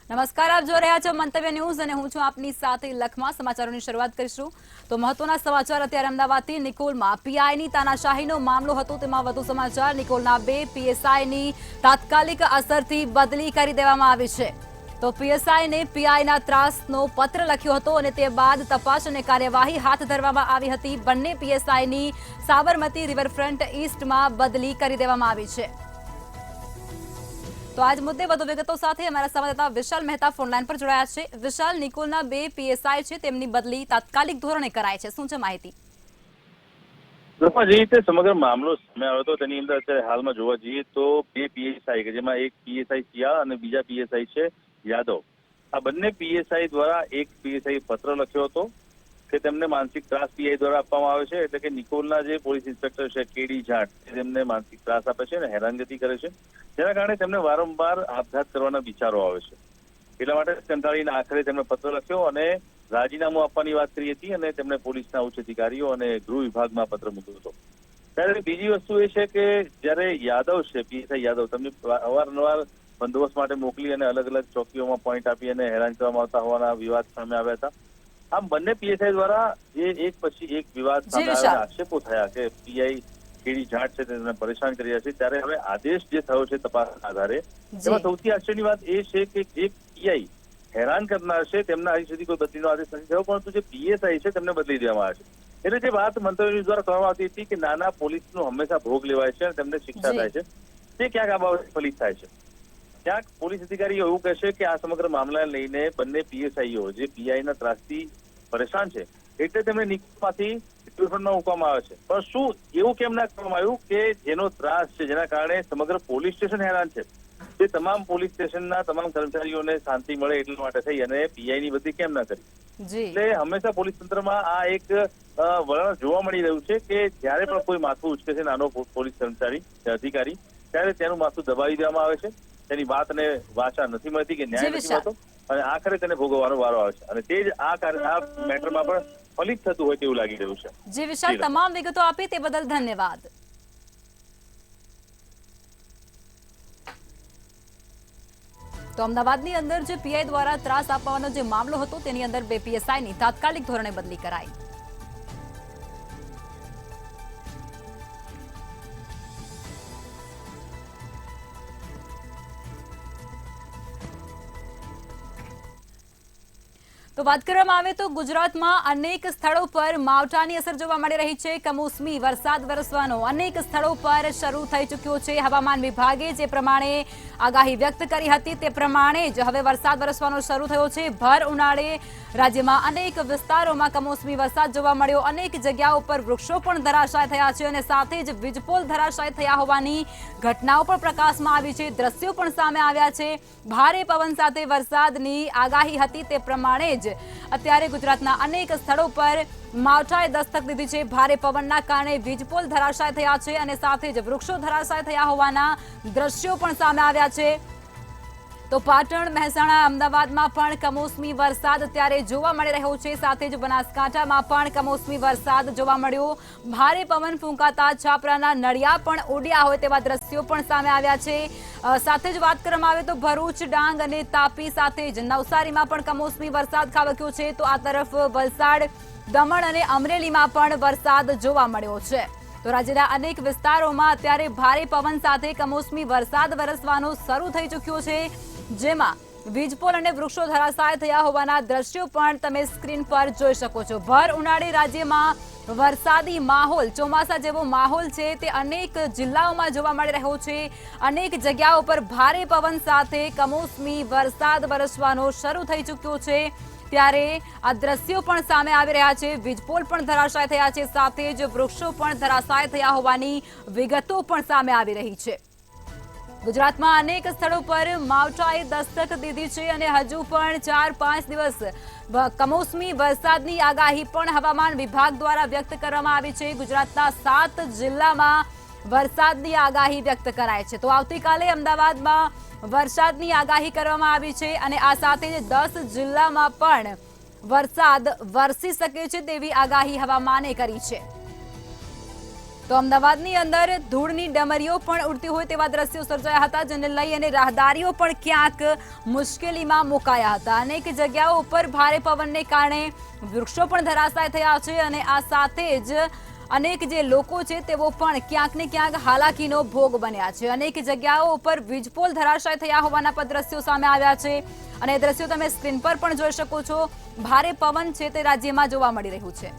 નમસ્કાર, આપ જોઈ રહ્યા છો મંતવ્ય ન્યૂઝ અને હું છું આપની સાથે લખમાં સમાચારોની શરૂઆત કરીશું તો મહત્વના સમાચાર અત્યારે અમદાવાદથી નિકોલમાં પીઆઈની તાનાશાહીનો મામલો હતો તેમાં વધુ સમાચાર નિકોલના 2 પીએસઆઈની તાત્કાલિક અસરથી બદલી કરી દેવામાં આવી છે તો પીએસઆઈને પીઆઈના ત્રાસનો પત્ર લખ્યો હતો અને તે બાદ તપાસ અને કાર્યવાહી હાથ ધરવામાં આવી હતી બંને પીએસઆઈની સાબરમતી રિવરફ્રન્ટ ઈસ્ટમાં બદલી કરી દેવામાં આવી છે તો આજ મુદ્દે વધુ વિગતો સાથે અમારા સંવાદદાતા વિશાલ મહેતા ફોનલાઈન પર જોડાયા છે વિશાલ નિકોલના 2 પીએસઆઈ છે તેમની બદલી તાત્કાલિક ધોરણે કરાય છે શું છે માહિતી જે રીતે સમગ્ર મામલો સામે આવ્યો હતો તેની અંદર અત્યારે હાલમાં જોવા જઈએ તો 2 પીએસઆઈ કે જેમાં એક પીએસઆઈ સિયા અને બીજા પીએસઆઈ છે યાદવ આ બંને પીએસઆઈ દ્વારા એક પીએસઆઈ પત્ર લખ્યો હતો કે તેમને માનસિક ત્રાસ પીઆઈ દ્વારા આપવામાં આવે છે એટલે કે નિકોલના જે પોલીસ ઇન્સ્પેક્ટર છે કેડી જાટ તેમને માનસિક ત્રાસ આપે છે અને હેરાનગતિ કરે છે જેના કારણે તેમને વારંવાર આપઘાત કરવાના વિચારો આવે છે એટલા માટે કંટાળીને આખરે તેમણે પત્ર લખ્યો અને રાજીનામું આપવાની વાત કરી હતી અને તેમણે પોલીસના ઉચ્ચ અધિકારીઓ અને ગૃહ વિભાગમાં પત્ર મૂક્યો હતો ત્યારે બીજી વસ્તુ એ છે કે જ્યારે યાદવ છે પીએસઆઈ યાદવ તેમને અવારનવાર બંદોબસ્ત માટે મોકલી અને અલગ અલગ ચોકીઓમાં પોઈન્ટ આપી અને હેરાન કરવામાં આવતા હોવાના વિવાદ સામે આવ્યા હતા આમ બંને પીએસઆઈ દ્વારા જે એક પછી એક વિવાદ સામે આવ્યા આક્ષેપો થયા કે પીઆઈ કેડી જાટ છે તેને પરેશાન કરી રહ્યા છે ત્યારે હવે આદેશ જે થયો છે તપાસના આધારે એમાં સૌથી આશ્ચર્યની વાત એ છે કે જે પીઆઈ હેરાન કરનાર છે તેમના હજી સુધી કોઈ બદલીનો આદેશ નથી થયો પરંતુ જે પીએસઆઈ છે તેમને બદલી દેવામાં આવે છે એટલે જે વાત મંતવ્ય ન્યૂઝ દ્વારા કરવામાં આવતી હતી કે નાના પોલીસનો હંમેશા ભોગ લેવાય છે અને તેમને શિક્ષા થાય છે તે ક્યાંક આ બાબતે ફલિત થાય છે ક્યાંક પોલીસ અધિકારીઓ એવું કહેશે કે આ સમગ્ર મામલાને લઈને બંને પીએસઆઈઓ જે પીઆઈના ત્રાસથી પરેશાન છે એટલે તેમને નિકોલમાંથી રિવરફ્રન્ટમાં મૂકવામાં આવે છે પણ શું એવું કેમ ના કરવામાં આવ્યું કે જેનો ત્રાસ છે જેના કારણે સમગ્ર પોલીસ સ્ટેશન હેરાન છે તે તમામ પોલીસ સ્ટેશનના તમામ કર્મચારીઓને શાંતિ મળે એટલા માટે થઈ અને પીઆઈની બદલી કેમ ના કરી એટલે હંમેશા પોલીસ તંત્રમાં આ એક વલણ જોવા મળી રહ્યું છે કે જયારે પણ કોઈ માથું ઉચકે છે નાનો પોલીસ કર્મચારી અધિકારી ત્યારે તેનું માથું દબાવી દેવામાં આવે છે તેની વાતને વાચા નથી મળતી કે ન્યાય નથી મળતો અને આખરે તેને ભોગવવાનો વારો આવે છે અને તે જ આ મેટરમાં પણ ફલિત થતું હોય તેવું લાગી રહ્યું છે જી વિશાલ તમામ વિગતો આપી તે બદલ ધન્યવાદ તો અમદાવાદની અંદર જે પીઆઈ દ્વારા ત્રાસ આપવાનો જે મામલો હતો તેની અંદર 2 પીએસઆઈની તાત્કાલિક ધોરણે બદલી કરાઈ તો વાત કરવામાં આવે તો ગુજરાતમાં અનેક સ્થળો પર માવઠાની અસર જોવા મળી રહી છે કમોસમી વરસાદ વરસવાનો અનેક સ્થળો પર શરૂ થઈ ચૂક્યો છે હવામાન વિભાગે જે પ્રમાણે આગાહી વ્યક્ત કરી હતી તે પ્રમાણે જ હવે વરસાદ વરસવાનો શરૂ થયો છે ભર ઉનાળે રાજ્યમાં અનેક વિસ્તારોમાં કમોસમી વરસાદ જોવા મળ્યો અનેક જગ્યાઓ પર વૃક્ષો પણ ધરાશાય થયા છે અને સાથે જ વીજપોલ ધરાશાય થયા હોવાની ઘટનાઓ પણ પ્રકાશમાં આવી છે દ્રશ્યો પણ સામે આવ્યા છે ભારે પવન સાથે વરસાદની આગાહી હતી તે પ્રમાણે જ અત્યારે ગુજરાતના અનેક સ્થળો પર માવઠાએ દસ્તક દીધી છે ભારે પવનના કારણે વીજપોલ ધરાશાય થયા છે અને સાથે જ વૃક્ષો ધરાશાય થયા હોવાના દ્રશ્યો પણ સામે આવ્યા છે તો પાટણ મહેસાણા અમદાવાદમાં પણ કમોસમી વરસાદ અત્યારે જોવા મળી રહ્યો છે સાથે જ બનાસકાંઠામાં પણ કમોસમી વરસાદ જોવા મળ્યો ભારે પવન ફૂંકાતા છાપરાના નળિયા પણ ઉડ્યા હોય તેવા દ્રશ્યો પણ સામે આવ્યા છે સાથે જ વાત કરવામાં આવે તો ભરૂચ ડાંગ અને તાપી સાથે જ નવસારીમાં પણ કમોસમી વરસાદ ખાબક્યો છે તો આ તરફ વલસાડ દમણ અને અમરેલીમાં પણ વરસાદ જોવા મળ્યો છે તો રાજ્યના અનેક વિસ્તારોમાં અત્યારે ભારે પવન સાથે કમોસમી વરસાદ વરસવાનો શરૂ થઈ ચૂક્યો છે જેમાં વીજપોલ અને વૃક્ષો ધરાશાય થયા હોવાના દ્રશ્યો પણ તમે સ્ક્રીન પર જોઈ શકો છો ભર ઉનાળે રાજ્યમાં વરસાદી માહોલ ચોમાસા જેવો માહોલ છે તે અનેક જિલ્લાઓમાં જોવા મળી રહ્યો છે અનેક જગ્યાઓ પર ભારે પવન સાથે કમોસમી વરસાદ વરસવાનો શરૂ થઈ ચૂક્યો છે ત્યારે આ દ્રશ્યો પણ સામે આવી રહ્યા છે વીજપોલ પણ ધરાશાય થયા છે સાથે જ વૃક્ષો પણ ધરાશાય થયા હોવાની વિગતો પણ સામે આવી રહી છે ગુજરાતમાં અનેક સ્થળો પર માવઠાએ દસ્તક દીધી છે અને હજુ પણ 4-5 દિવસ કમોસમી વરસાદની આગાહી પણ હવામાન વિભાગ દ્વારા વ્યક્ત કરવામાં આવી છે ગુજરાતના 7 જિલ્લામાં વરસાદની આગાહી વ્યક્ત કરાઈ છે તો આવતીકાલે અમદાવાદમાં વરસાદની આગાહી કરવામાં આવી છે અને આ સાથે જ 10 જિલ્લામાં પણ વરસાદ વરસી શકે છે તેવી આગાહી હવામાને કરી છે તો અમદાવાદની અંદર ધૂળની ડમરીઓ પણ ઉડતી હોય તેવા દ્રશ્યો સર્જાયા હતા, જેને લઈ અને રાહદારીઓ પણ ક્યાંક મુશ્કેલીમાં મુકાયા હતા। અનેક જગ્યાઓ ઉપર ભારે પવનને કારણે વૃક્ષો પણ ધરાશાય થયા છે અને આ સાથે જ અનેક જે લોકો છે તેઓ પણ ક્યાંક ને ક્યાંક હાલાકીનો ભોગ બન્યા છે। અનેક જગ્યાઓ ઉપર વીજપોલ ધરાશાય થયા હોવાના પણ દ્રશ્યો સામે આવ્યા છે અને એ દ્રશ્યો તમે સ્ક્રીન પર પણ જોઈ શકો છો। ભારે પવન છે તે રાજ્યમાં જોવા મળી રહ્યું છે।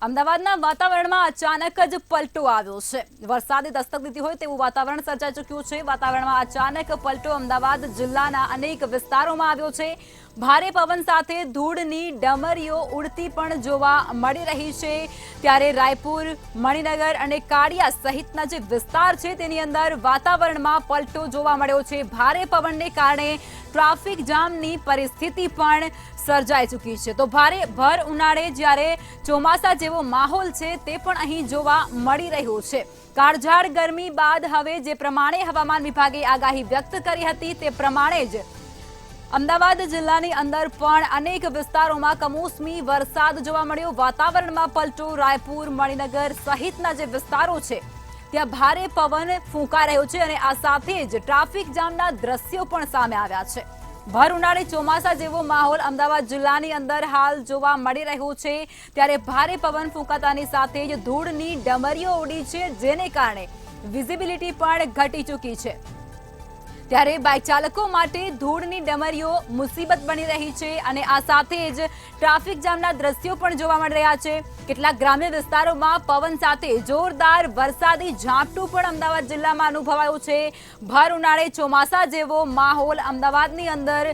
અમદાવાદના વાતાવરણમાં અચાનક જ પલટો આવ્યો છે। વરસાદે દસ્તક દીધી હોય તેવું વાતાવરણ સર્જાઈ ચૂક્યું છે। વાતાવરણમાં અચાનક પલટો અમદાવાદ જિલ્લાના અનેક વિસ્તારોમાં આવ્યો છે। ભારે પવન સાથે ધૂળની ડમરીઓ ઉડતી પણ જોવા મળી રહી છે। ત્યારે રાયપુર, મણિનગર અને કાળિયા સહિતના જે વિસ્તાર છે તેની અંદર વાતાવરણમાં પલટો જોવા મળ્યો છે। ભારે પવનને કારણે ટ્રાફિક જામની પરિસ્થિતિ પણ સર્જાઈ ચૂકી છે। તો ભર ઉનાળે જ્યારે ચોમાસા જેવો માહોલ છે તે પણ અહીં જોવા મળી રહ્યો છે। કાળઝાળ ગરમી બાદ હવે જે પ્રમાણે હવામાન વિભાગે આગાહી વ્યક્ત કરી હતી તે પ્રમાણે જ અમદાવાદ જિલ્લાની અંદર પણ અનેક વિસ્તારોમાં કમોસમી વરસાદ જોવા મળ્યો। વાતાવરણમાં પલટો રાયપુર, મણિનગર સહિતના જે વિસ્તારો છે ત્યાં ભારે પવન ફૂંકાઈ રહ્યો છે અને આ સાથે જ ટ્રાફિક જામના દ્રશ્યો પણ સામે આવ્યા છે। ભર ઉનાળે ચોમાસા જેવો માહોલ અમદાવાદ જિલ્લાની અંદર હાલ જોવા મળી રહ્યો છે। ત્યારે ભારે પવન ફૂંકાતાની સાથે જ ધૂળની ડમરીઓ ઉડી છે, જેને કારણે વિઝિબિલિટી પણ ઘટી ચૂકી છે। ત્યારે બાઇક ચાલકો માટે ધૂળની ડમરીઓ મુસીબત બની રહી છે અને આ સાથે જ ટ્રાફિક જામના દ્રશ્યો પણ જોવા મળી રહ્યા છે। કેટલાક ગ્રામ્ય વિસ્તારોમાં પવન સાથે જોરદાર વરસાદી ઝાપટું પણ અમદાવાદ જિલ્લામાં અનુભવાયું છે। ભર ઉનાળે ચોમાસા જેવો માહોલ અમદાવાદની અંદર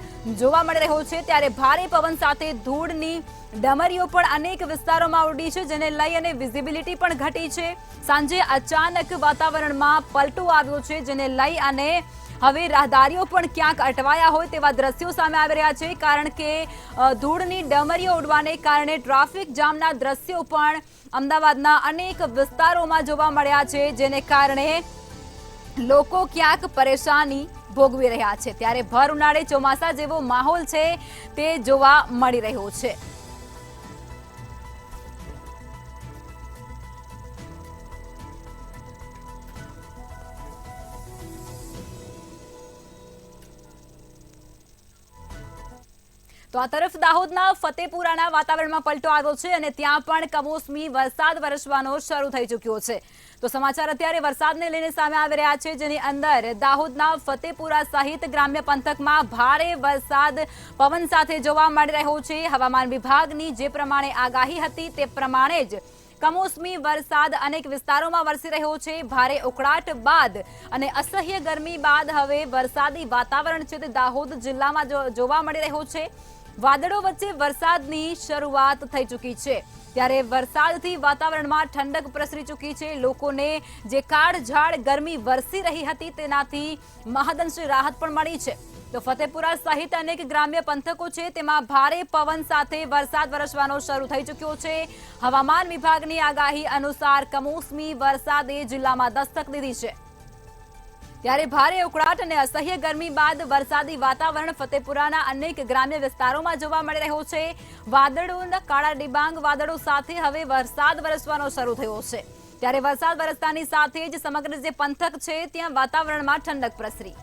જોવા મળી રહ્યો છે। ત્યારે ભારે પવન સાથે ધૂળની ડમરીઓ પણ અનેક વિસ્તારોમાં ઉડી છે, જેને લઈ અને વિઝિબિલિટી પણ ઘટી છે। સાંજે અચાનક વાતાવરણમાં પલટો આવ્યો છે, જેને લઈ અને હવે રાહદારીઓ પણ ક્યાંક અટવાયા હોય તેવા દ્રશ્યો સામે આવી રહ્યા છે, કારણ કે ધૂળની ડમરીઓ ઉડવાને કારણે ટ્રાફિક જામના દ્રશ્યો પણ અમદાવાદના અનેક વિસ્તારોમાં જોવા મળ્યા છે, જેને કારણે લોકો ક્યાંક પરેશાની ભોગવી રહ્યા છે। ત્યારે ભર ઉનાળે ચોમાસા જેવો માહોલ છે તે જોવા મળી રહ્યો છે। તો આ તરફ દાહોદના ફતેપુરાના વાતાવરણમાં પલટો આવ્યો છે અને ત્યાં પણ કમોસમી વરસાદ વરસવાનો શરૂ થઈ ચૂક્યો છે। તો સમાચાર અત્યારે વરસાદને લઈને સામે આવી રહ્યા છે, જેની અંદર દાહોદના ફતેપુરા સહિત ગ્રામ્ય પંથકમાં ભારે વરસાદ પવન સાથે જોવા મળી રહ્યો છે। હવામાન વિભાગની જે પ્રમાણે આગાહી હતી તે પ્રમાણે જ કમોસમી વરસાદ અનેક વિસ્તારોમાં વરસી રહ્યો છે। ભારે ઉકળાટ બાદ અને અસહ્ય ગરમી બાદ હવે વરસાદી વાતાવરણ છે તે દાહોદ જિલ્લામાં જોવા મળી રહ્યો છે। વાદળો વચ્ચે વરસાદની શરૂઆત થઈ ચૂકી છે। ત્યારે વરસાદથી વાતાવરણમાં ઠંડક પ્રસરી ચૂકી છે। લોકોને જે કાળઝાળ ગરમી વરસી રહી હતી તેનાથી મહદઅંશે રાહત પણ મળી છે। તો ફતેપુરા સહિત અનેક ગ્રામ્ય પંથકો છે તેમાં ભારે પવન સાથે વરસાદ વરસવાનો શરૂ થઈ ચૂક્યો છે। હવામાન વિભાગની આગાહી અનુસાર કમોસમી વરસાદે જિલ્લામાં દસ્તક દીધી છે। ત્યારે ભારે ઉકળાટ અને અસહ્ય ગરમી બાદ વરસાદી વાતાવરણ ફતેપુરાના અનેક ગ્રામ્ય વિસ્તારોમાં જોવા મળી રહ્યો છે। વાદળોના કાળા ડિબાંગ વાદળો સાથે હવે વરસાદ વરસવાનો શરૂ થયો છે। ત્યારે વરસાદ વરસતાની સાથે જ સમગ્ર જે પંથક છે ત્યાં વાતાવરણમાં ઠંડક પ્રસરી।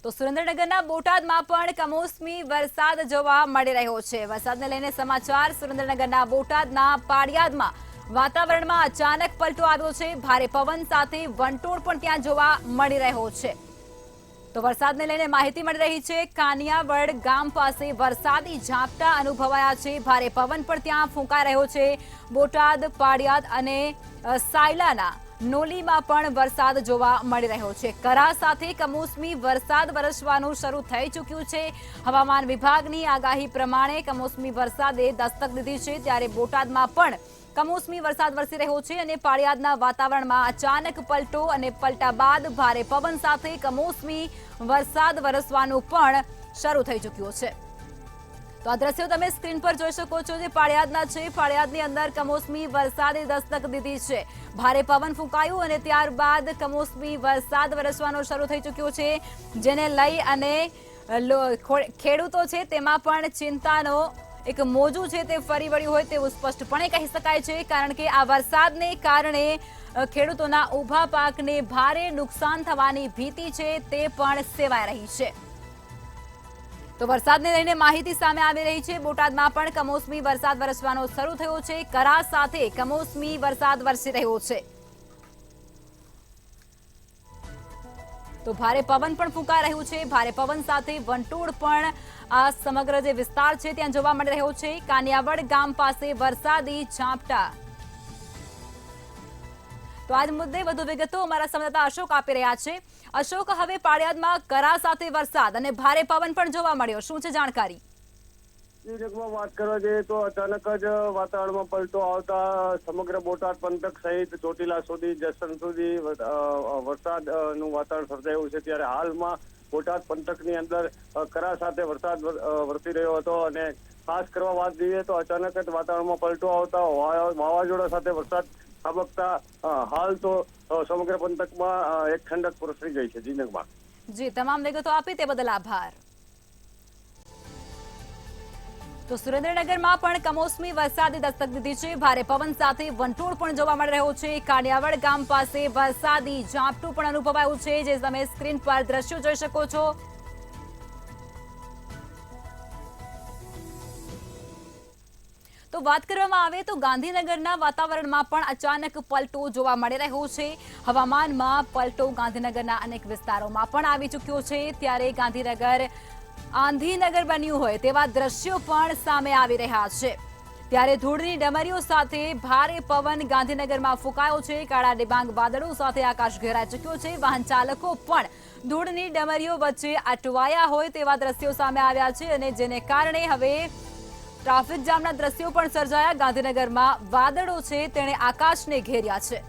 તો સુરેન્દ્રનગરના બોટાદમાં પણ કમોસમી વરસાદ જોવા મળી રહ્યો છે। વરસાદને લઈને સમાચાર સુરેન્દ્રનગરના બોટાદના પાળિયાદમાં વાતાવરણમાં અચાનક પલટો આવ્યો છે। ભારે પવન સાથે વંટોળ પણ ત્યાં જોવા મળી રહ્યો છે। તો વરસાદને લઈને માહિતી મળી રહી છે, કાનિયાવડ ગામ પાસે વરસાદી ઝાપટા અનુભવાયા છે। ભારે પવન પણ ત્યાં ફૂંકાઈ રહ્યો છે। બોટાદ, પાળિયાદ અને સાયલાના નોલીમાં પણ વરસાદ જોવા મળી રહ્યો છે। કરા સાથે કમોસમી વરસાદ વરસવાનું શરૂ થઈ ચૂક્યું છે। હવામાન વિભાગની આગાહી પ્રમાણે કમોસમી વરસાદે દસ્તક દીધી છે। ત્યારે બોટાદમાં પણ કમોસમી વરસાદ વરસી રહ્યો છે અને પાળિયાદના વાતાવરણમાં અચાનક પલટો અને પલટા બાદ ભારે પવન સાથે કમોસમી વરસાદ વરસવાનું પણ શરૂ થઈ ચૂક્યો છે। તો આ દ્રશ્યો તમે સ્ક્રીન પર જોઈ શકો છો, જે પાળિયાદના છે। પાળિયાદની અંદર કમોસમી વરસાદે દસ્તક દીધી છે। ભારે પવન ફૂંકાયું અને ત્યારબાદ કમોસમી વરસાદ વરસવાનો શરૂ થઈ ચૂક્યો છે, જેને લઈ અને ખેડૂતો છે તેમાં પણ ચિંતાનો એક મોજું છે તે ફરી વળ્યું હોય તેવું સ્પષ્ટપણે કહી શકાય છે, કારણ કે આ વરસાદને કારણે ખેડૂતોના ઊભા પાકને ભારે નુકસાન થવાની ભીતિ છે તે પણ સેવાઈ રહી છે। તો વરસાદને લઈને માહિતી સામે આવી રહી છે। બોટાદમાં પણ કમોસમી વરસાદ વરસવાનો શરૂ થયો છે। કરા સાથે કમોસમી વરસાદ વરસી રહ્યો છે। તો ભારે પવન પણ ફૂંકાઈ રહ્યું છે। ભારે પવન સાથે વંટોળ પણ આ સમગ્ર જે વિસ્તાર છે ત્યાં જોવા મળી રહ્યો છે। કાનિયાવડ ગામ પાસે વરસાદી ઝાપટા। તો આજ મુદ્દે વધુ વિગતો અમારા સંવાદદાતા અશોક આપી રહ્યા છે। અશોક, હવે પાળિયાદમાં કરા સાથે વરસાદ અને ભારે પવન પણ જોવા મળ્યો, શું છે જાણકારી? વાત કરવા જઈએ તો અચાનક જ વાતાવરણમાં પલટો આવતા સમગ્ર બોટાદ પંથક સહિત ચોટીલા સુધી, જસદણ સુધી વરસાદનું વાતાવરણ સર્જાયું છે। ત્યારે હાલમાં બોટાદ પંથકની અંદર કરા સાથે વરસાદ વરસી રહ્યો હતો અને ખાસ કરવા વાત જોઈએ તો અચાનક જ વાતાવરણમાં પલટો આવતા વાવાઝોડા સાથે વરસાદ ખાબકતા હાલ તો સમગ્ર પંથકમાં એક ઠંડક પ્રસરી ગઈ છે। જીનકમાં જી, તમામ વિગતો આપી તે બદલ આભાર। તો સુરેન્દ્રનગરમાં પણ કમોસમી વરસાદે દસ્તક દીધી છે। ભારે પવન સાથે વંટોળ પણ જોવા મળી રહ્યો છે। કાનિયાવડ ગામ પાસે વરસાદી ઝાપટું પણ અનુભવાયું છે, જે તમે સ્ક્રીન પર દ્રશ્યો જોઈ શકો છો। તો વાત કરવામાં આવે તો ગાંધીનગરના વાતાવરણમાં પણ અચાનક પલટો જોવા મળી રહ્યો છે। હવામાનમાં પલટો ગાંધીનગરના અનેક વિસ્તારોમાં પણ આવી ચૂક્યો છે। ત્યારે ગાંધીનગર આંધીનગર બન્યું હોય તેવા દ્રશ્યો પણ સામે આવી રહ્યા છે। ત્યારે ધૂળની ડમરીઓ સાથે ભારે પવન ગાંધીનગરમાં ફૂંકાયો છે। કાળા ડિબાંગ વાદળો સાથે આકાશ ઘેરાઈ ચૂક્યો છે। વાહન ચાલકો પણ ધૂળની ડમરીઓ વચ્ચે અટવાયા હોય તેવા દ્રશ્યો સામે આવ્યા છે અને જેને કારણે હવે ટ્રાફિક જામના દ્રશ્યો પણ સર્જાયા। ગાંધીનગરમાં વાદળો છે તેણે આકાશને ઘેર્યા છે।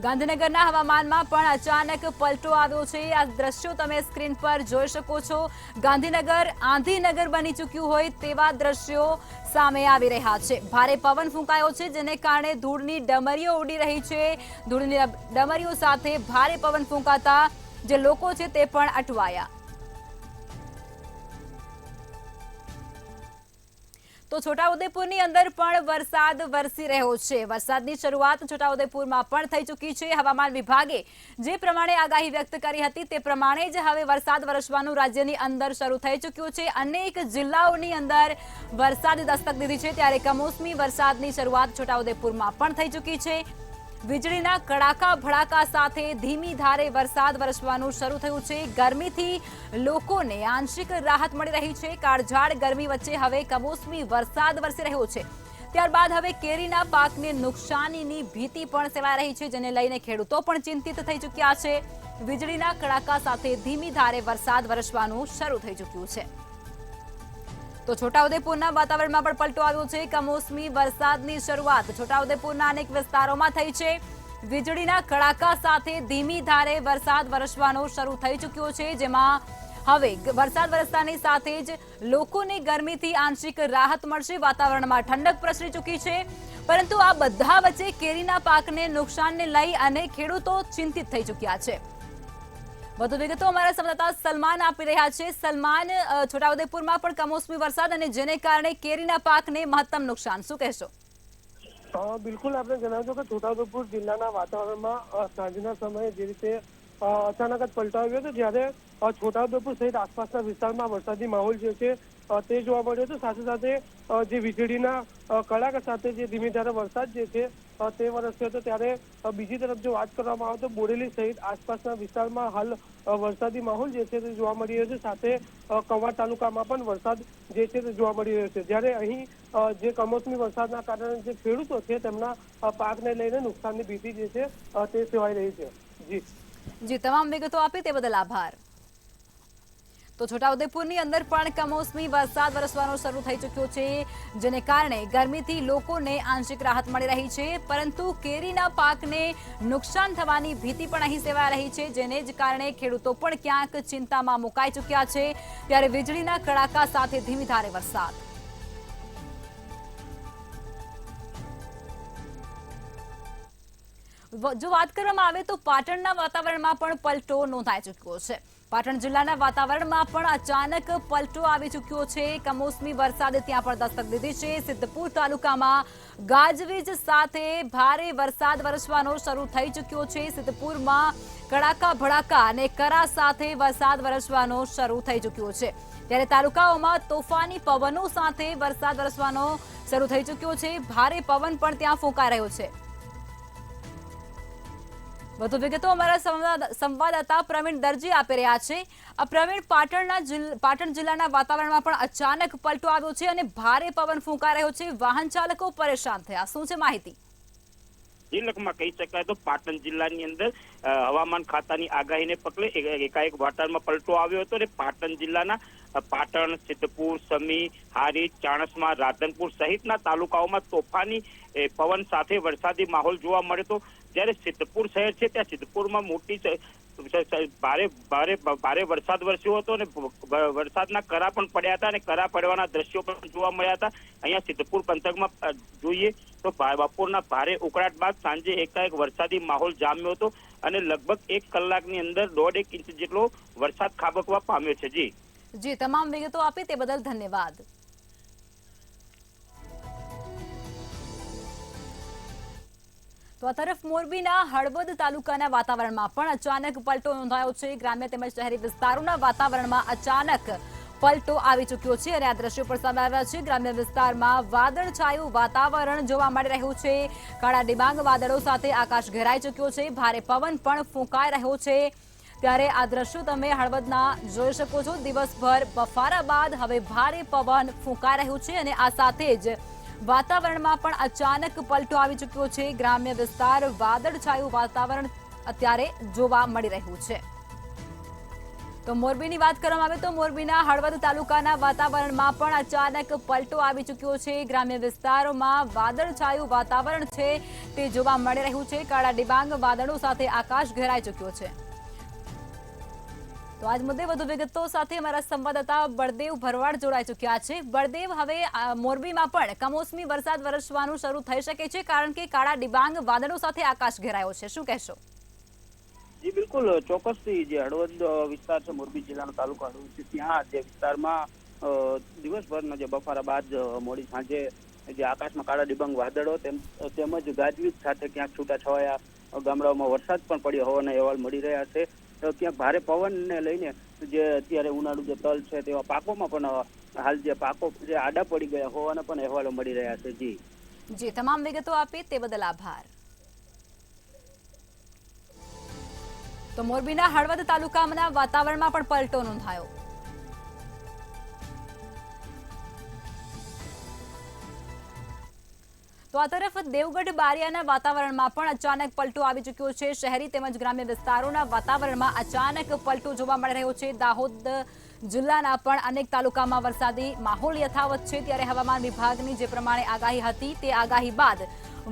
ગાંધીનગરના હવામાનમાં પણ અચાનક પલટો આવ્યો છે। આ દ્રશ્યો તમે સ્ક્રીન પર જોઈ શકો છો। ગાંધીનગર આંધીનગર બની ચૂક્યું હોય તેવા દ્રશ્યો સામે આવી રહ્યા છે। ભારે પવન ફૂંકાયો છે, જેને કારણે ધૂળની ડમરીઓ ઉડી રહી છે। ધૂળની ડમરીઓ સાથે ભારે પવન ફૂંકાતા જે લોકો છે તે પણ અટવાયા। તો છોટાઉદેપુરની અંદર પણ વરસાદ વરસી રહ્યો છે। વરસાદની શરૂઆત છોટાઉદેપુરમાં પણ થઈ ચૂકી છે। હવામાન વિભાગે જે પ્રમાણે આગાહી વ્યક્ત કરી હતી તે પ્રમાણે જ હવે વરસાદ વરસવાનું રાજ્યની અંદર શરૂ થઈ ચૂક્યું છે। અનેક જિલ્લાઓની અંદર વરસાદે દસ્તક દીધી છે। ત્યારે કમોસમી વરસાદની શરૂઆત છોટાઉદેપુરમાં પણ થઈ ચૂકી છે। વીજળીના કડાકા ભડાકા સાથે ધીમી ધારે વરસાદ વરસવાનું શરૂ થયું છે। ગરમીથી લોકોને આંશિક રાહત મળી રહી છે। કાળઝાળ ગરમી વચ્ચે હવે કમોસમી વરસાદ વરસી રહ્યો છે। ત્યારબાદ હવે કેરીના પાકને નુકસાનીની ભીતિ પણ સેવાઈ રહી છે, જેને લઈને ખેડૂતો પણ ચિંતિત થઈ ચૂક્યા છે। વીજળીના કડાકા સાથે ધીમી ધારે વરસાદ વરસવાનું શરૂ થઈ ચૂક્યું છે। તો છોટાઉદેપુરના વાતાવરણમાં પણ પલટો આવ્યો છે। કમોસમી વરસાદની શરૂઆત છોટાઉદેપુરના અનેક વિસ્તારોમાં થઈ છે। વીજળીના કડાકા સાથે ધીમી ધારે વરસાદ વરસવાનો શરૂ થઈ ચૂક્યો છે, જેમાં હવે વરસાદ વરસતાની સાથે જ લોકોને ગરમીથી આંશિક રાહત મળશે। વાતાવરણમાં ઠંડક પ્રસરી ચૂકી છે, પરંતુ આ બધા વચ્ચે કેરીના પાકને નુકસાનને લઈ અને ખેડૂતો ચિંતિત થઈ ચૂક્યા છે। વધુ વિગતો અમારા સંવાદદાતા સલમાન આપી રહ્યા છે। સલમાન, છોટાઉદેપુરમાં પણ કમોસમી વરસાદ અને જેને કારણે કેરીના પાકને મહત્તમ નુકસાન, શું કહેશો? બિલકુલ, આપણે જણાવજો કે છોટાઉદેપુર જિલ્લાના વાતાવરણમાં સાંજના સમયે જે રીતે અચાનક જ પલટો આવ્યો હતો, જ્યારે છોટાઉદેપુર સહિત આસપાસના વિસ્તારમાં વરસાદી માહોલ જે છે તે જોવા મળ્યો હતો। સાથે સાથે જે વીજળીના કડાકા સાથે જે ધીમી ધારે વરસાદ જે છે તે વરસ્યો હતો। ત્યારે બીજી તરફ જો વાત કરવામાં આવે તો બોડેલી સહિત આસપાસના વિસ્તારમાં હાલ વરસાદી માહોલ જે છે તે જોવા મળી રહ્યો છે। સાથે કવાંટ તાલુકામાં પણ વરસાદ જે છે તે જોવા મળી રહ્યો છે। જ્યારે અહીં જે કમોસમી વરસાદના કારણે જે ખેડૂતો છે તેમના પાકને લઈને નુકસાનની ભીતિ જે છે તે સેવાઈ રહી છે। જી, તમામ વિગતો આપી તે બદલ આભાર। તો છોટાઉદેપુરની અંદર પણ કમોસમી વરસાદ વરસવાનો શરૂ થઈ ચૂક્યો છે, જેને કારણે ગરમીથી લોકોને આંશિક રાહત મળી રહી છે, પરંતુ કેરીના પાકને નુકસાન થવાની ભીતિ પણ અહીં સેવાઈ રહી છે, જેને જ કારણે ખેડૂતો પણ ક્યાંક ચિંતામાં મુકાઈ ચૂક્યા છે। ત્યારે વીજળીના કડાકા સાથે ધીમી ધારે વરસાદ। જો વાત કરવામાં આવે તો પાટણના વાતાવરણમાં પણ પલટો નોંધાઈ ચૂક્યો છે। પાટણ જિલ્લાના વાતાવરણમાં પણ અચાનક પલટો આવી ચૂક્યો છે। કમોસમી વરસાદે ત્યાં પણ દસ્તક દીધી છે। સિદ્ધપુર તાલુકામાં ગાજવીજ સાથે ભારે વરસાદ વરસવાનો શરૂ થઈ ચૂક્યો છે। સિદ્ધપુરમાં કડાકા ભડાકા અને કરા સાથે વરસાદ વરસવાનો શરૂ થઈ ચૂક્યો છે। ત્યારે તાલુકાઓમાં તોફાની પવનો સાથે વરસાદ વરસવાનો શરૂ થઈ ચૂક્યો છે। ભારે પવન પણ ત્યાં ફૂંકાઈ રહ્યો છે। વધુ વિગતો અમારા સંવાદદાતા પ્રવીણ દરજી આપી રહ્યા છે। પ્રવીણ, પાટણ જિલ્લાના વાતાવરણમાં પણ અચાનક પલટો આવ્યો છે અને ભારે પવન ફૂંકાઈ રહ્યો છે। વાહન ચાલકો પરેશાન થયા, શું છે માહિતી? જિલ્લામાં કહી શકાય તો પાટણ જિલ્લાની અંદર હવામાન ખાતાની આગાહીને પગલે એકાએક વાતાવરણમાં પલટો આવ્યો હતો અને પાટણ જિલ્લાના પાટણ, સિદ્ધપુર, સમી, હારીજ, ચાણસ્મા, રાધનપુર સહિતના તાલુકાઓમાં તોફાની પવન સાથે વરસાદી માહોલ જોવા મળ્યો હતો। જ્યારે સિદ્ધપુર શહેર છે ત્યાં સિદ્ધપુરમાં મોટી ભારે વરસાદ વરસ્યો હતો અને વરસાદના કરા પણ પડ્યા હતા અને કરા પડવાના દ્રશ્યો પણ જોવા મળ્યા હતા। અહીંયા સિદ્ધપુર પંથકમાં જોઈએ તો બપોરના ભારે ઉકળાટ બાદ સાંજે એકાએક વરસાદી માહોલ જામ્યો હતો અને લગભગ 1 કલાકની અંદર 1.5 ઇંચ જેટલો વરસાદ ખાબકવા પામ્યો છે। જી, તમામ વિગતો આપી તે બદલ ધન્યવાદ। તો આ તરફ મોરબીના હળવદ તાલુકાના વાતાવરણમાં પણ અચાનક પલટો નોંધાયો છે। ગ્રામ્ય તેમજ શહેરી વિસ્તારોના વાતાવરણમાં અચાનક પલટો આવી ચૂક્યો છે અને આ દ્રશ્યો પણ સામે આવ્યા છે। ગ્રામ્ય વિસ્તારમાં વાદળછાયું વાતાવરણ જોવા મળી રહ્યું છે। કાળા ડિબાંગ વાદળો સાથે આકાશ ઘેરાઈ ચૂક્યો છે। ભારે પવન પણ ફૂંકાઈ રહ્યો છે। ત્યારે આ દ્રશ્યો તમે હળવદના જોઈ શકો છો। દિવસભર બફારા બાદ હવે ભારે પવન ફૂંકાઈ રહ્યું છે અને આ સાથે જ વાતાવરણમાં પણ અચાનક પલટો આવી ચૂક્યો છે। ગ્રામ્ય વિસ્તાર વાદળછાયું વાતાવરણ અત્યારે જોવા મળી રહ્યું છે। તો મોરબીની વાત કરવામાં આવે તો મોરબીના હળવદ તાલુકાના વાતાવરણમાં પણ અચાનક પલટો આવી ચૂક્યો છે। ગ્રામ્ય વિસ્તારોમાં વાદળછાયું વાતાવરણ છે તે જોવા મળી રહ્યું છે। કાળા ડિબાંગ વાદળો સાથે આકાશ ઘેરાઈ ચૂક્યો છે। તો આજ મુદ્દે વધુ વિગતો સાથે અમારા સંવાદદાતા બળદેવ ભરવાડ જોડાઈ ચૂક્યા છે। બળદેવ, હવે મોરબીમાં પણ કમોસમી વરસાદ વરસવાનું શરૂ થઈ શકે છે કારણ કે કાળા ડિબાંગ વાદળો સાથે આકાશ ઘેરાયો છે, શું કહેશો? જી બિલકુલ, ચોક્કસથી જે હળવદ વિસ્તાર છે, મોરબી જિલ્લાનો તાલુકો હળવદ છે, ત્યાં જે વિસ્તારમાં દિવસભરના જે બફારા બાદ મોડી સાંજે જે આકાશમાં કાળા ડિબાંગ વાદળો તેમજ ગાજવીજ સાથે ક્યાંક છૂટાછવાયા ગામડાઓમાં વરસાદ પણ પડ્યો હોવાના અહેવાલ મળી રહ્યા છે। ક્યાંક ભારે પવનને લઈને જે અત્યારે ઉનાળુ જે તલ છે તેવા પાકોમાં પણ હાલ જે પાકો જે આડા પડી ગયા હોવાના પણ અહેવાલો મળી રહ્યા છે। જી, તમામ વિગતો આપી તે બદલ આભાર। તો મોરબીના હળવદ તાલુકાના વાતાવરણમાં પણ પલટો નોંધાયો। તો આ તરફ દેવગઢ બારિયાના વાતાવરણમાં પણ અચાનક પલટો આવી ચૂક્યો છે। શહેરી તેમજ ગ્રામ્ય વિસ્તારોના વાતાવરણમાં અચાનક પલટો જોવા મળી રહ્યો છે। દાહોદ જિલ્લાના પણ અનેક તાલુકામાં વરસાદી માહોલ યથાવત છે। ત્યારે હવામાન વિભાગની જે પ્રમાણે આગાહી હતી તે આગાહી બાદ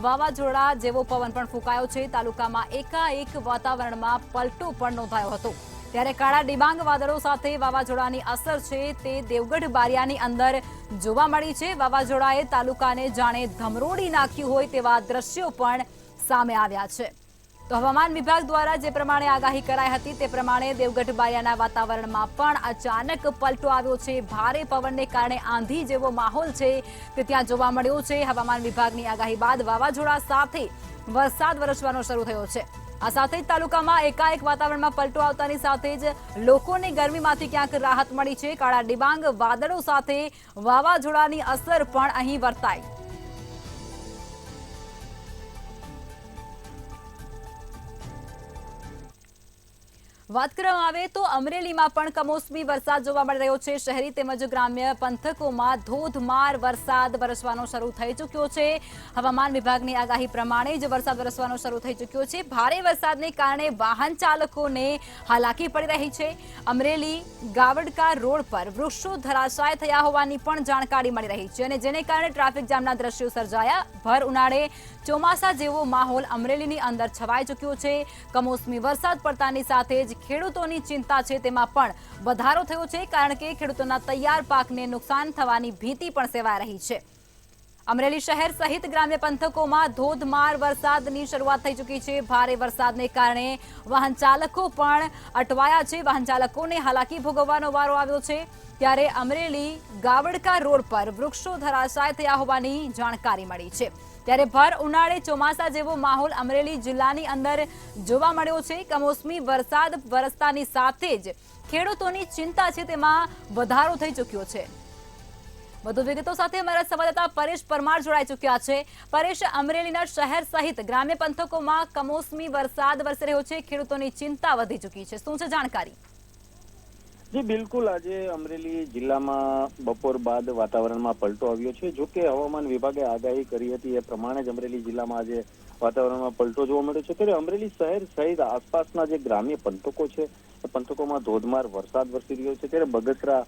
વાવાઝોડા જેવો પવન પણ ફૂંકાયો છે। તાલુકામાં એકાએક વાતાવરણમાં પલટો પણ નોંધાયો હતો। ત્યારે કાળા ડિબાંગ વાદળો સાથે વાવાઝોડાની અસર છે તે દેવગઢ બારિયાની અંદર જોવા મળી છે। વાવાઝોડાએ તાલુકાને જાણે ધમરોડી નાખ્યું હોય તેવા દ્રશ્યો પણ સામે આવ્યા છે। તો હવામાન વિભાગ દ્વારા જે પ્રમાણે આગાહી કરાઈ હતી તે પ્રમાણે દેવગઢ બારિયાના વાતાવરણમાં પણ અચાનક પલટો આવ્યો છે। ભારે પવનને કારણે આંધી જેવો માહોલ છે તે ત્યાં જોવા મળ્યો છે। હવામાન વિભાગની આગાહી બાદ વાવાઝોડા સાથે વરસાદ વરસવાનો શરૂ થયો છે। આ સાથે જ તાલુકામાં એકાએક વાતાવરણમાં પલટો આવતાની સાથે જ લોકોને ગરમીમાંથી ક્યાંક રાહત મળી છે। કાળા ડિબાંગ વાદળો સાથે વાવાઝોડાની અસર પણ અહીં વર્તાઈ। વાત કરવામાં આવે તો અમરેલીમાં પણ કમોસમી વરસાદ જોવા મળી રહ્યો છે। શહેરી તેમજ ગ્રામ્ય પંથકોમાં ધોધમાર વરસાદ વરસવાનો શરૂ થઈ ચૂક્યો છે। હવામાન વિભાગની આગાહી પ્રમાણે જ વરસાદ વરસવાનો શરૂ થઈ ચૂક્યો છે। ભારે વરસાદને કારણે વાહન ચાલકોને હાલાકી પડી રહી છે। અમરેલી ગાવડકા રોડ પર વૃક્ષો ધરાશાય થયા હોવાની પણ જાણકારી મળી રહી છે અને જેને કારણે ટ્રાફિક જામના દ્રશ્યો સર્જાયા। ભર ઉનાળે ચોમાસા જેવો માહોલ અમરેલીની અંદર છવાઈ ચૂક્યો છે। કમોસમી વરસાદ પડતાની સાથે જ ખેડૂતોની ચિંતા છે તેમાં પણ વધારો થયો છે કારણ કે ખેડૂતોના તૈયાર પાકને નુકસાન થવાની ભીતિ પણ સેવાઈ રહી છે। અમરેલી શહેર સહિત ગ્રામ્ય પંથકોમાં ધોધમાર વરસાદની શરૂઆત થઈ ચૂકી છે। ભારે વરસાદને કારણે વાહન ચાલકો પણ અટવાયા છે। વાહન ચાલકોને હાલાકી ભોગવવાનો વારો આવ્યો છે। ત્યારે અમરેલી ગાવડકા રોડ પર વૃક્ષો ધરાશાય થયા હોવાની જાણકારી મળી છે। ત્યારે ભર ઉનાળે ચોમાસા જેવો માહોલ અમરેલી જિલ્લાની અંદર જોવા મળ્યો છે। કમોસમી વરસાદ વરસતાની સાથે જ ખેડૂતોની ચિંતા છે તેમાં વધારો થઈ ચૂક્યો છે। વધુ વિગતો સાથે અમારા સંવાદદાતા પરેશ પરમાર જોડાઈ ચૂક્યા છે। પરેશ, અમરેલીના શહેર સહિત ગ્રામ્ય પંથકોમાં કમોસમી વરસાદ વરસી રહ્યો છે, ખેડૂતોની ચિંતા વધી ચૂકી છે, શું છે જાણકારી? જી બિલકુલ, આજે અમરેલી જિલ્લામાં બપોર બાદ વાતાવરણમાં પલટો આવ્યો છે। જો કે હવામાન વિભાગે આગાહી કરી હતી એ પ્રમાણે જ અમરેલી જિલ્લામાં આજે વાતાવરણમાં પલટો જોવા મળ્યો છે। ત્યારે અમરેલી શહેર સહિત આસપાસના જે ગ્રામ્ય પંથકો છે એ પંથકોમાં ધોધમાર વરસાદ વરસી રહ્યો છે। ત્યારે બગસરા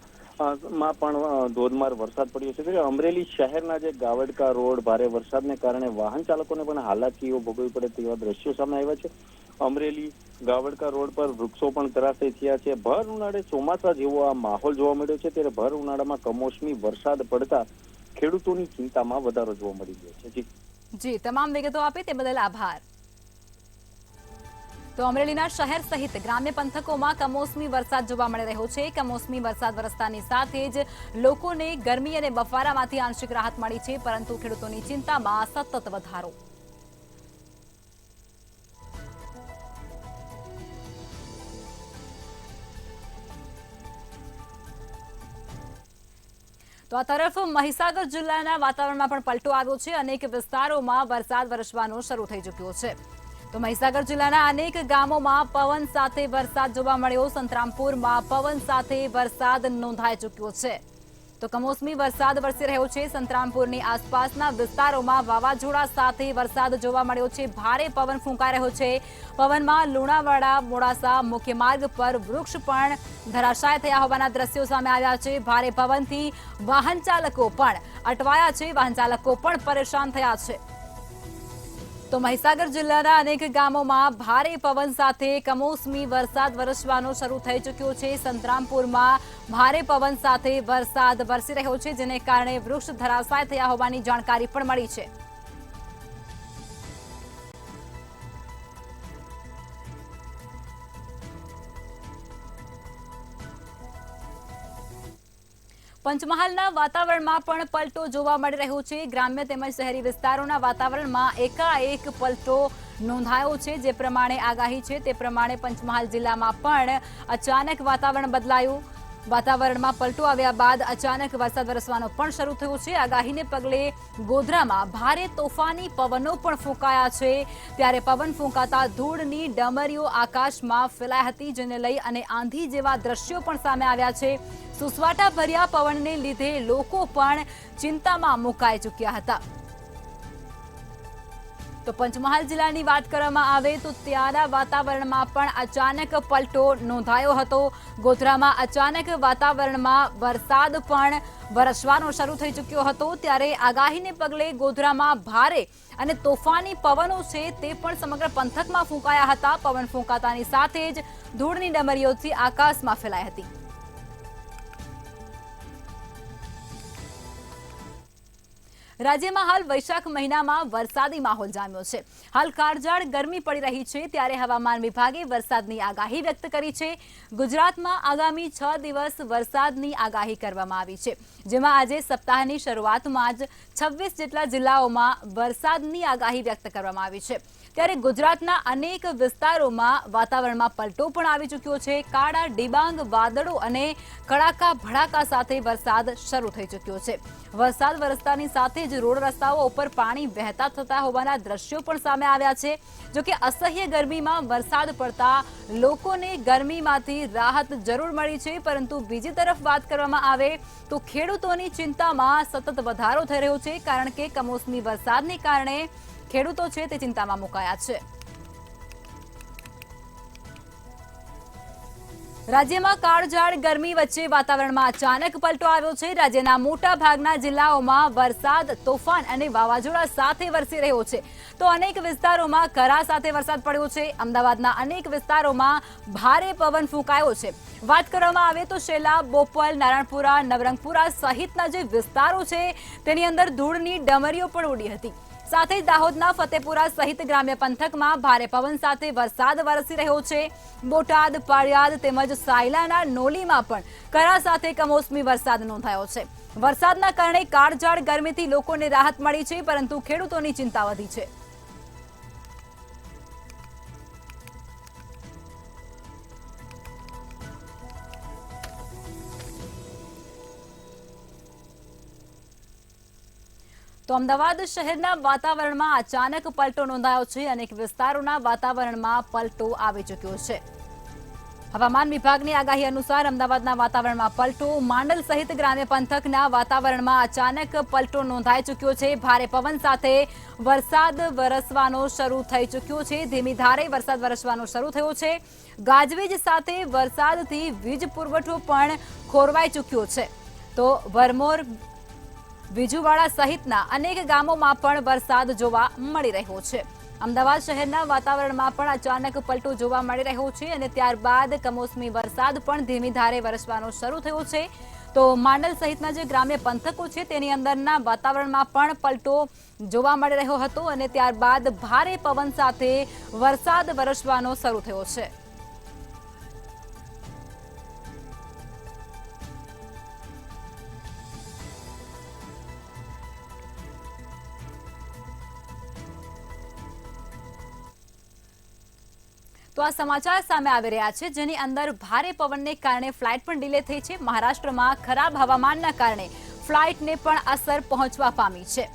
માં પણ ધોધમાર વરસાદ પડ્યો છે। ત્યારે અમરેલી શહેરના જે ગાવડકા રોડ ભારે વરસાદને કારણે વાહન ચાલકોને પણ હાલાકીઓ ભોગવવી પડે તેવા દ્રશ્યો સામે આવ્યા છે। અમરેલી ગાવડકા રોડ પર વૃક્ષો પણ ધરાશય થયા છે। ભર ઉનાળે ચોમાસા જેવો આ માહોલ જોવા મળ્યો છે। ત્યારે ભર ઉનાળામાં કમોસમી વરસાદ પડતા ખેડૂતોની ચિંતામાં વધારો જોવા મળી રહ્યો છે। જી, તમામ વિગતો આપી તે બદલ આભાર। તો અમરેલીના શહેર સહિત ગ્રામ્ય પંથકોમાં કમોસમી વરસાદ જોવા મળી રહ્યો છે। કમોસમી વરસાદ વરસતાની સાથે જ લોકોને ગરમી અને બફારામાંથી આંશિક રાહત મળી છે, પરંતુ ખેડૂતોની ચિંતામાં સતત વધારો। તો આ તરફ મહીસાગર જિલ્લાના વાતાવરણમાં પણ પલટો આવ્યો છે। અનેક વિસ્તારોમાં વરસાદ વરસવાનો શરૂ થઈ ચૂક્યો છે। તો મહીસાગર જિલ્લાના અનેક ગામોમાં પવન સાથે વરસાદ જોવા મળ્યો। સંતરામપુરમાં પવન સાથે વરસાદ નોંધાઈ ચૂક્યો છે। તો કમોસમી વરસાદ વરસી રહ્યો છે। સંતરામપુરની આસપાસના વિસ્તારોમાં વાવાઝોડા સાથે વરસાદ જોવા મળ્યો છે। ભારે પવન ફૂંકાઈ રહ્યો છે। પવનમાં લુણાવાડા મોડાસા મુખ્ય માર્ગ પર વૃક્ષ પણ ધરાશાય થયા હોવાના દ્રશ્યો સામે આવ્યા છે। ભારે પવનથી વાહન ચાલકો પણ અટવાયા છે। વાહન ચાલકો પણ પરેશાન થયા છે। તો મહીસાગર જિલ્લાના અનેક ગામોમાં ભારે પવન સાથે કમોસમી વરસાદ વરસવાનો શરૂ થઈ ચૂક્યો છે। સંતરામપુરમાં ભારે પવન સાથે વરસાદ વરસી રહ્યો છે, જેને કારણે વૃક્ષ ધરાશાય થયા હોવાની જાણકારી પણ મળી છે। પંચમહાલના વાતાવરણમાં પણ પલટો જોવા મળી રહ્યો છે। ગ્રામ્ય તેમજ શહેરી વિસ્તારોના વાતાવરણમાં એકાએક પલટો નોંધાયો છે। જે પ્રમાણે આગાહી છે તે પ્રમાણે પંચમહાલ જિલ્લામાં પણ અચાનક વાતાવરણ બદલાયું। વાતાવરણમાં પલટો આવ્યા બાદ અચાનક વરસાદ વરસવાનો પણ શરૂ થયો છે। આગાહીને પગલે ગોધરામાં ભારે તોફાની પવનો પણ ફૂંકાયા છે। ત્યારે પવન ફૂંકાતા ધૂળની ડમરીઓ આકાશમાં ફેલાઈ હતી, જેને લઈ અને આંધી જેવા દ્રશ્યો પણ સામે આવ્યા છે। સુસવાટા ભર્યા પવનને લીધે લોકો પણ ચિંતામાં મુકાઈ ચૂક્યા હતા। તો પંચમહાલ જિલ્લાની વાત કરવામાં આવે તો ત્યાંના વાતાવરણમાં પણ અચાનક પલટો નોંધાયો હતો। ગોધરામાં અચાનક વાતાવરણમાં વરસાદ પણ વરસવાનો શરૂ થઈ ચૂક્યો હતો। ત્યારે આગાહીને પગલે ગોધરામાં ભારે અને તોફાની પવનો છે તે પણ સમગ્ર પંથકમાં ફૂંકાયા હતા। પવન ફૂંકાતાની સાથે જ ધૂળની ડમરીઓથી આકાશમાં ફેલાઈ હતી। રાજ્યમાં હાલ વૈશાખ મહિનામાં વરસાદી માહોલ જામ્યો છે। હાલ કાળઝાળ ગરમી પડી રહી છે, ત્યારે હવામાન વિભાગે વરસાદની આગાહી વ્યક્ત કરી છે। ગુજરાતમાં આગામી 6 દિવસ વરસાદની આગાહી કરવામાં આવી છે, જેમાં આજે સપ્તાહની શરૂઆતમાં જ 26 જેટલા જિલ્લાઓમાં વરસાદની આગાહી વ્યક્ત કરવામાં આવી છે। ત્યારે ગુજરાતના અનેક વિસ્તારોમાં વાતાવરણમાં પલટો પણ આવી ચૂક્યો છે। કાળા ડિબાંગ વાદળો અને કડાકા ભડાકા સાથે વરસાદ શરૂ થઈ ચૂક્યો છે। વરસાદ વરસતાની સાથે જ રોડ રસ્તાઓ ઉપર પાણી વહેતા થતા હોવાના દ્રશ્યો પણ સામે આવ્યા છે। જોકે અસહ્ય ગરમીમાં વરસાદ પડતા લોકોને ગરમીમાંથી રાહત જરૂર મળી છે, પરંતુ બીજી તરફ વાત કરવામાં આવે તો ખેડૂતોની ચિંતામાં સતત વધારો થઈ રહ્યો છે, કારણ કે કમોસમી વરસાદને કારણે ખેડૂતો છે તે ચિંતામાં મુકાયા છે। રાજ્યમાં કાળઝાળ ગરમી વચ્ચે વાતાવરણમાં અચાનક પલટો આવ્યો છે। રાજ્યના મોટા ભાગના જિલ્લાઓમાં વરસાદ, તોફાન અને વાવાઝોડા સાથે વરસી રહ્યો છે, તો અનેક વિસ્તારોમાં કરા સાથે વરસાદ પડ્યો છે। અમદાવાદના અનેક વિસ્તારોમાં ભારે પવન ફૂંકાયો છે। વાત કરવામાં આવે તો શેલા, બોપલ, નારાયણપુરા, નવરંગપુરા સહિતના જે વિસ્તારો છે તેની અંદર ધૂળની ડમરીઓ પણ ઉડી હતી। સાથે જ દાહોદના ફતેપુરા સહિત ગ્રામ્ય પંથકમાં ભારે પવન સાથે વરસાદ વરસી રહ્યો છે। બોટાદ, પાળિયાદ તેમજ સાયલાના નોલીમાં પણ કરા સાથે કમોસમી વરસાદ નોંધાયો છે। વરસાદના કારણે કાળઝાળ ગરમીથી લોકોને રાહત મળી છે, પરંતુ ખેડૂતોની ચિંતા વધી છે। તો અમદાવાદ શહેરના વાતાવરણમાં અચાનક પલટો નોંધાયો છે। અનેક વિસ્તારોના વાતાવરણમાં પલટો આવી ચૂક્યો છે। હવામાન વિભાગની આગાહી અનુસાર અમદાવાદના વાતાવરણમાં પલટો, માંડલ સહિત ગ્રામ્ય પંથકના વાતાવરણમાં અચાનક પલટો નોંધાઈ ચૂક્યો છે। ભારે પવન સાથે વરસાદ વરસવાનો શરૂ થઈ ચૂક્યો છે। ધીમી ધારે વરસાદ વરસવાનો શરૂ થયો છે। ગાજવીજ સાથે વરસાદથી વીજ પુરવઠો પણ ખોરવાઈ ચૂક્યો છે। તો વરમોર, વિજુવાડા સહિતના અનેક ગામોમાં પણ વરસાદ જોવા મળી રહ્યો છે। અમદાવાદ શહેરના વાતાવરણમાં પણ અચાનક પલટો જોવા મળી રહ્યો છે અને ત્યારબાદ કમોસમી વરસાદ પણ ધીમી ધારે વરસવાનો શરૂ થયો છે। તો માંડલ સહિતના જે ગ્રામ્ય પંથકો છે તેની અંદરના વાતાવરણમાં પણ પલટો જોવા મળી રહ્યો હતો અને ત્યારબાદ ભારે પવન સાથે વરસાદ વરસવાનો શરૂ થયો છે। તો આ સમાચાર સામે આવી રહ્યા છે, જેની અંદર ભારે પવનને કારણે ફ્લાઇટ પણ ડિલે થઈ છે। મહારાષ્ટ્રમાં ખરાબ હવામાનના કારણે ફ્લાઇટને પણ અસર પહોંચવા પામી છે।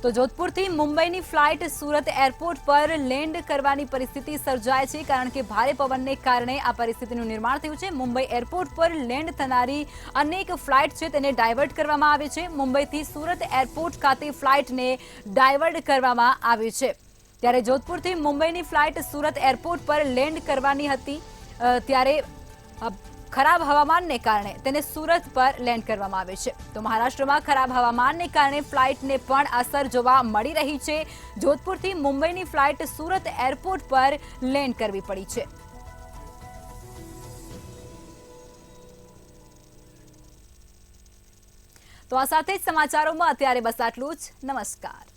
તો જોધપુરથી મુંબઈની ફ્લાઇટ સુરત એરપોર્ટ પર લેન્ડ કરવાની પરિસ્થિતિ સર્જાય છે, કારણ કે ભારે પવનને કારણે આ પરિસ્થિતિનું નિર્માણ થયું છે। મુંબઈ એરપોર્ટ પર લેન્ડ થનારી અનેક ફ્લાઇટ છે તેને ડાયવર્ટ કરવામાં આવી છે। મુંબઈથી સુરત એરપોર્ટ ખાતે ફ્લાઇટને ડાયવર્ટ કરવામાં આવી છે। ત્યારે જોધપુરથી મુંબઈની ફ્લાઇટ સુરત એરપોર્ટ પર લેન્ડ કરવાની હતી, ત્યારે ખરાબ હવામાનને કારણે તેને સુરત પર લેન્ડ કરવામાં આવે છે। તો મહારાષ્ટ્રમાં ખરાબ હવામાનને કારણે ફ્લાઇટને પણ અસર જોવા મળી રહી છે। જોધપુરથી મુંબઈની ફ્લાઇટ સુરત એરપોર્ટ પર લેન્ડ કરવી પડી છે। તો આ સાથે જ સમાચારોમાં અત્યારે બસ આટલું જ। નમસ્કાર।